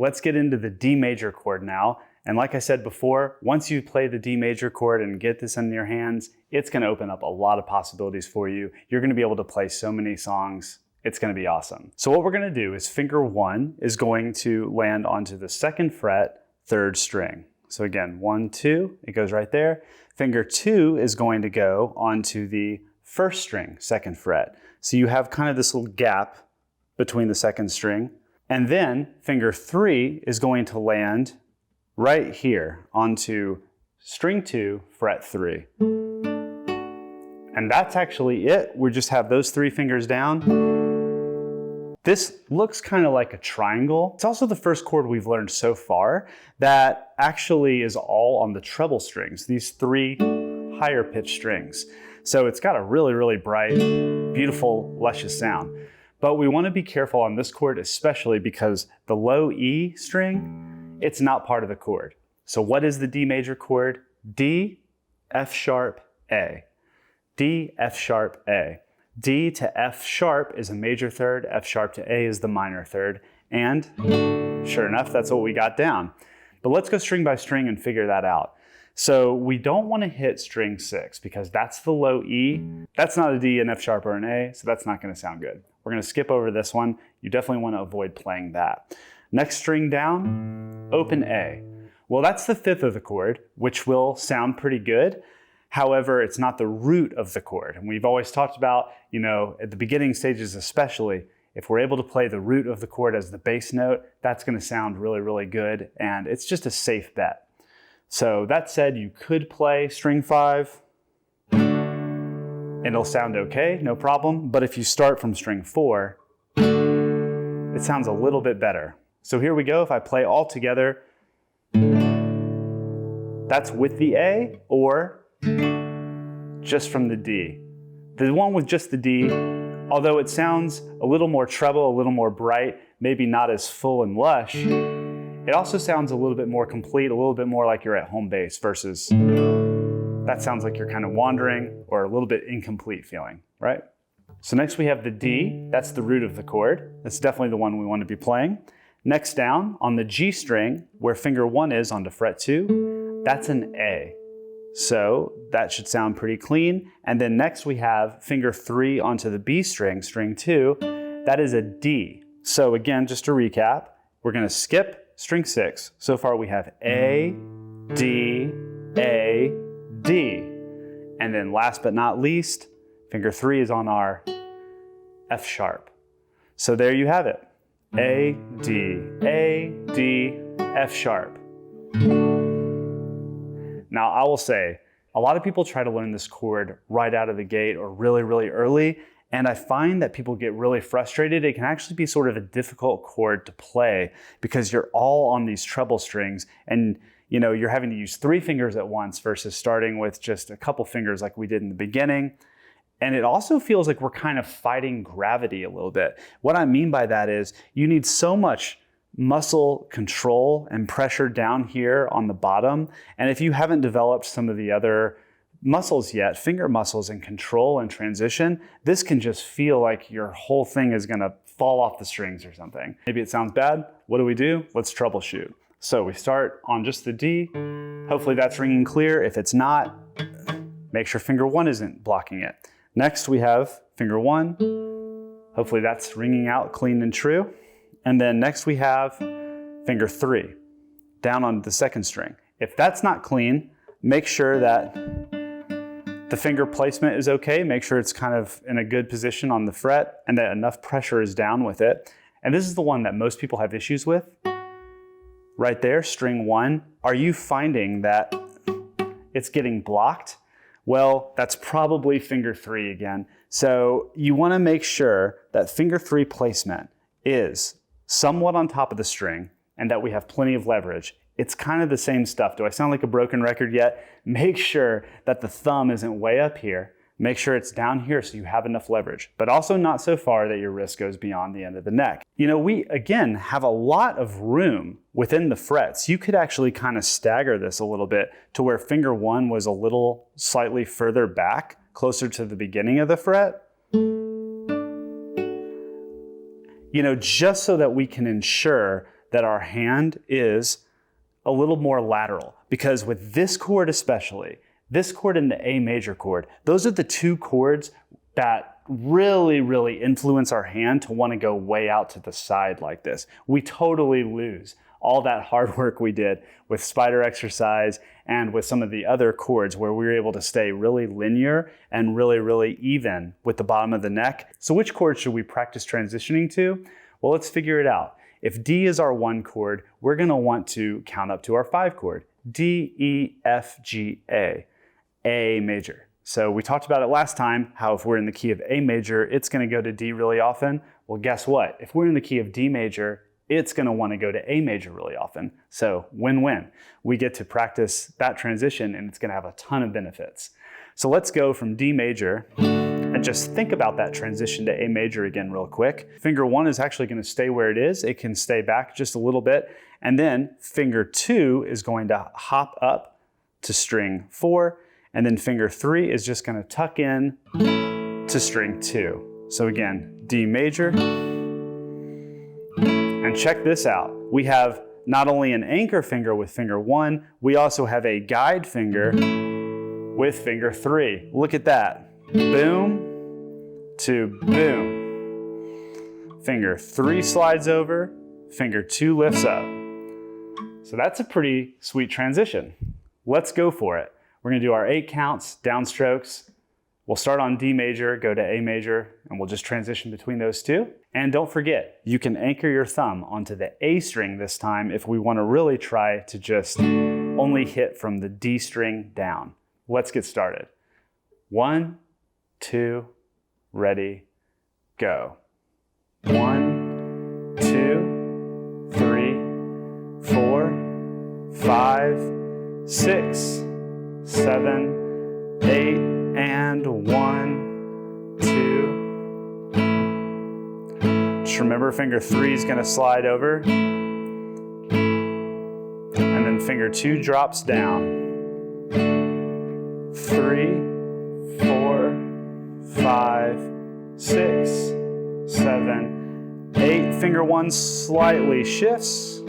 Let's get into the D major chord now. And like I said before, once you play the D major chord and get this in your hands, it's going to open up a lot of possibilities for you. You're going to be able to play so many songs. It's going to be awesome. So what we're going to do is finger 1 is going to land onto the 2nd fret, 3rd string. So again, 1, 2, it goes right there. Finger 2 is going to go onto the 1st string, 2nd fret. So you have kind of this little gap between the 2nd string. And then finger 3 is going to land right here onto string 2, fret 3. And that's actually it. We just have those 3 fingers down. This looks kind of like a triangle. It's also the first chord we've learned so far that actually is all on the treble strings, these 3 higher pitched strings. So it's got a really, really bright, beautiful, luscious sound. But we want to be careful on this chord, especially because the low E string, it's not part of the chord. So what is the D major chord? D, F sharp, A. D, F sharp, A. D to F sharp is a major third, F sharp to A is the minor third, and sure enough, that's what we got down. But let's go string by string and figure that out. So we don't want to hit string 6 because that's the low E. That's not a D, an F sharp, or an A, so that's not going to sound good. We're going to skip over this one. You definitely want to avoid playing that. Next string down, open A. Well, that's the 5th of the chord, which will sound pretty good. However, it's not the root of the chord. And we've always talked about, at the beginning stages especially, if we're able to play the root of the chord as the bass note, that's going to sound really, really good. And it's just a safe bet. So that said, you could play string 5. And it'll sound okay, no problem. But if you start from string 4, it sounds a little bit better. So here we go. If I play all together, that's with the A or just from the D. The one with just the D, although it sounds a little more treble, a little more bright, maybe not as full and lush, it also sounds a little bit more complete, a little bit more like you're at home base versus that sounds like you're kind of wandering or a little bit incomplete feeling, right? So next we have the D, that's the root of the chord. That's definitely the one we want to be playing. Next down, on the G string, where finger 1 is onto fret 2, that's an A. So that should sound pretty clean. And then next we have finger 3 onto the B string, string 2, that is a D. So again, just to recap, we're going to skip string 6. So far we have A, D, A, D. And then last but not least, finger 3 is on our F sharp. So there you have it. A, D, F sharp. Now I will say, a lot of people try to learn this chord right out of the gate or really, really early. And I find that people get really frustrated. It can actually be sort of a difficult chord to play because you're all on these treble strings and you're having to use 3 fingers at once versus starting with just a couple fingers like we did in the beginning. And it also feels like we're kind of fighting gravity a little bit. What I mean by that is you need so much muscle control and pressure down here on the bottom. And if you haven't developed some of the other muscles yet, finger muscles and control and transition, this can just feel like your whole thing is going to fall off the strings or something. Maybe it sounds bad. What do? Let's troubleshoot. So we start on just the D. Hopefully that's ringing clear. If it's not, make sure finger 1 isn't blocking it. Next we have finger 1. Hopefully that's ringing out clean and true. And then next we have finger 3 down on the 2nd string. If that's not clean, make sure that the finger placement is okay. Make sure it's kind of in a good position on the fret and that enough pressure is down with it. And this is the one that most people have issues with. Right there, string 1. Are you finding that it's getting blocked? Well, that's probably finger 3 again. So you want to make sure that finger 3 placement is somewhat on top of the string and that we have plenty of leverage. It's kind of the same stuff. Do I sound like a broken record yet? Make sure that the thumb isn't way up here. Make sure it's down here so you have enough leverage, but also not so far that your wrist goes beyond the end of the neck. We, again, have a lot of room within the frets. You could actually kind of stagger this a little bit to where finger 1 was a little slightly further back, closer to the beginning of the fret. Just so that we can ensure that our hand is a little more lateral, because with this chord especially, this chord and the A major chord, those are the two chords that really influence our hand to want to go way out to the side like this. We totally lose all that hard work we did with spider exercise and with some of the other chords where we were able to stay really linear and really even with the bottom of the neck. So which chord should we practice transitioning to? Well, let's figure it out. If D is our 1 chord, we're going to want to count up to our 5 chord. D, E, F, G, A. A major. So we talked about it last time, how if we're in the key of A major, it's going to go to D really often. Well, guess what? If we're in the key of D major, it's going to want to go to A major really often. So win-win. We get to practice that transition and it's going to have a ton of benefits. So let's go from D major and just think about that transition to A major again real quick. Finger 1 is actually going to stay where it is. It can stay back just a little bit. And then finger 2 is going to hop up to string 4. And then finger 3 is just going to tuck in to string 2. So again, D major. And check this out. We have not only an anchor finger with finger 1, we also have a guide finger with finger 3. Look at that. Boom to boom. Finger 3 slides over, finger 2 lifts up. So that's a pretty sweet transition. Let's go for it. We're going to do our 8 counts, downstrokes. We'll start on D major, go to A major, and we'll just transition between those two. And don't forget, you can anchor your thumb onto the A string this time if we want to really try to just only hit from the D string down. Let's get started. 1, 2, ready, go. 1, 2, 3, 4, 5, 6, 7, 8, and 1, 2. Just remember finger 3 is going to slide over. And then finger 2 drops down. 3, 4, 5, 6, 7, 8. Finger 1 slightly shifts.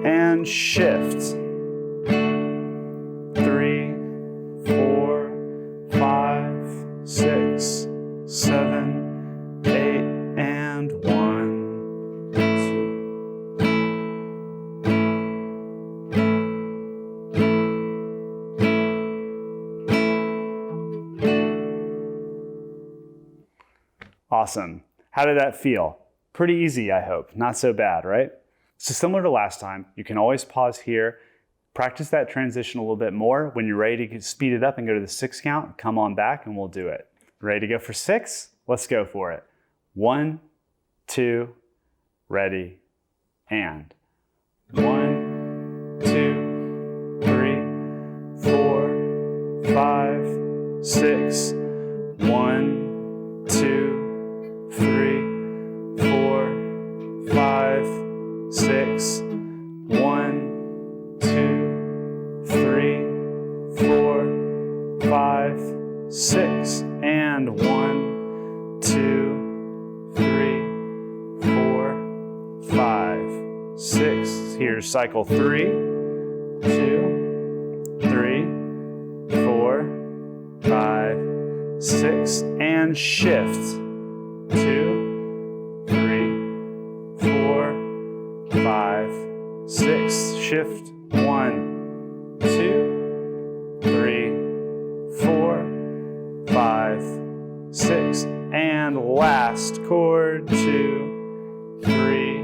And shift. 3, 4, 5, 6, 7, 8, and 1, 2. Awesome. How did that feel? Pretty easy, I hope. Not so bad, right? So similar to last time, you can always pause here, practice that transition a little bit more. When you're ready to speed it up and go to the 6 count, come on back and we'll do it. Ready to go for 6? Let's go for it. 1, 2, ready, and 1, 2, 3, 4, 5, 6, 1, 2, 3, 4, 5, 6, 1, 2, 3, 4, 5, 6, and 1, 2, 3, 4, 5, 6. Here's cycle 3, 2, 3, 4, 5, 6, and shift. 2, 3, 4, 5, 6, shift. 1, 2, 3, 4, 5, 6, and last chord. 2, 3,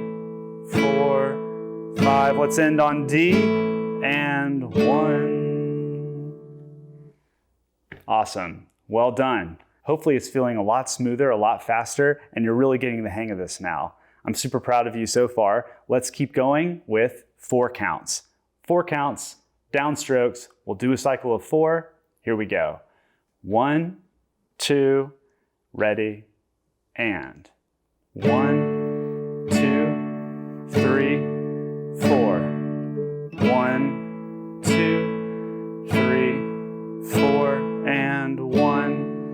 4, 5. Let's end on D, and 1. Awesome. Well done. Hopefully it's feeling a lot smoother, a lot faster, and you're really getting the hang of this now. I'm super proud of you so far. Let's keep going with 4 counts. 4 counts, downstrokes. We'll do a cycle of 4. Here we go. 1, 2, ready, and 1, 2, 3, 4. 1, 2, 3, 4, and 1,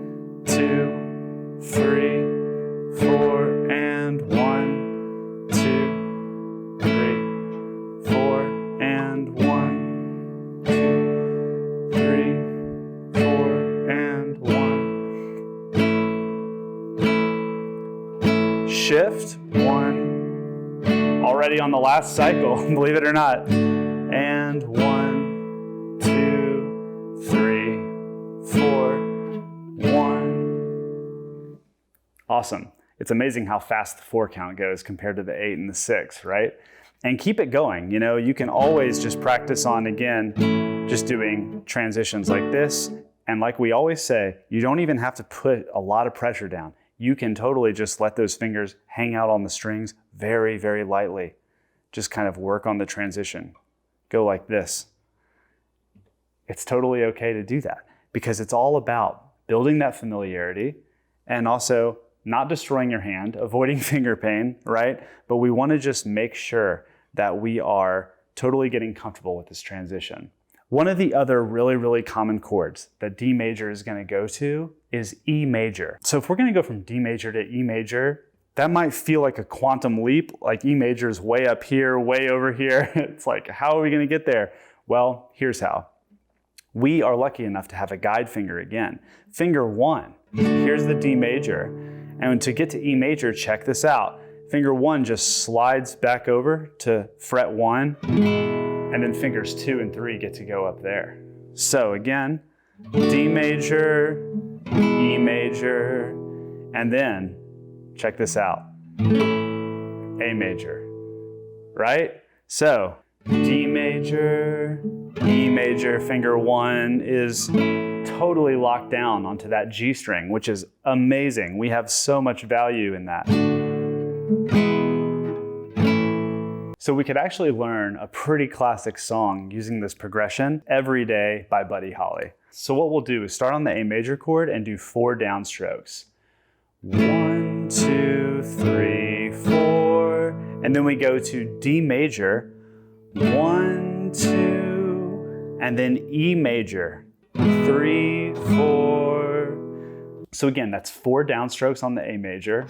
3, 4, and 1, 2, 3, 4, and 1, 2, 3, 4, and 1. Shift, 1. Already on the last cycle, believe it or not. And 1, 2, 3, 4, 1. Awesome. It's amazing how fast the 4 count goes compared to the 8 and the 6, right? And keep it going. You know, you can always just practice on, again, just doing transitions like this. And like we always say, you don't even have to put a lot of pressure down. You can totally just let those fingers hang out on the strings very, very lightly. Just kind of work on the transition. Go like this. It's totally okay to do that because it's all about building that familiarity and also not destroying your hand, avoiding finger pain, right? But we want to just make sure that we are totally getting comfortable with this transition. One of the other really, really common chords that D major is going to go to is E major. So if we're going to go from D major to E major, that might feel like a quantum leap, like E major is way up here, way over here. It's like, how are we going to get there? Well, here's how. We are lucky enough to have a guide finger again. Finger 1, here's the D major. And to get to E major, check this out. Finger 1 just slides back over to fret 1, and then fingers 2 and 3 get to go up there. So again, D major, E major, and then, check this out, A major, right? So D major, E major, finger 1 is totally locked down onto that G string, which is amazing. We have so much value in that. So we could actually learn a pretty classic song using this progression, Every Day by Buddy Holly. So what we'll do is start on the A major chord and do 4 downstrokes. 1, 2, 3, 4, and then we go to D major, 1, 2, and then E major, 3, 4. So again, that's 4 downstrokes on the A major,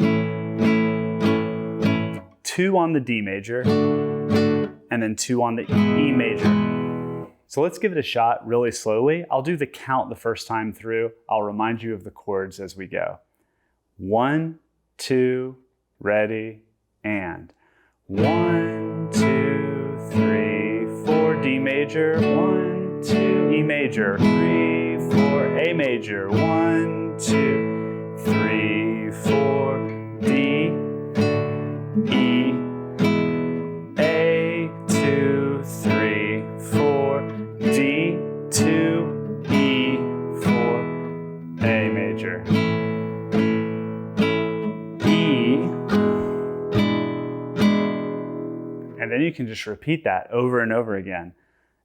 2 on the D major, and then 2 on the E major. So let's give it a shot really slowly. I'll do the count the first time through. I'll remind you of the chords as we go. 1, 2, ready, and 1, 2, 3, 4, D major, 1, 2, E major, 3, 4, A major, 1, 2, 3, 4, D, E, A, 2, 3, 4, D, 2, E, 4, A major, E, and then you can just repeat that over and over again.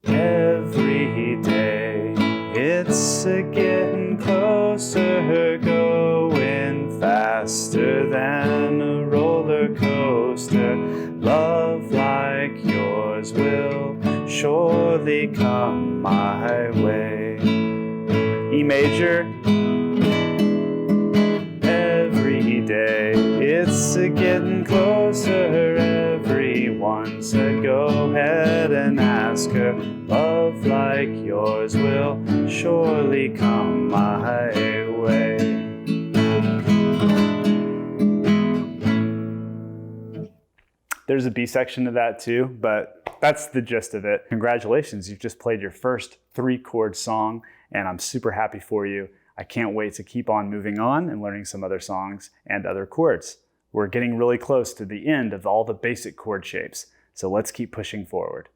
Every day it's getting closer, going faster than a roller coaster. Love like yours will surely come my way. E major. Every day it's getting closer. Everyone said go ahead and ask her. Love like yours will surely come my way. There's a B section to that too, but that's the gist of it. Congratulations, you've just played your first 3-chord song, and I'm super happy for you. I can't wait to keep on moving on and learning some other songs and other chords. We're getting really close to the end of all the basic chord shapes, so let's keep pushing forward.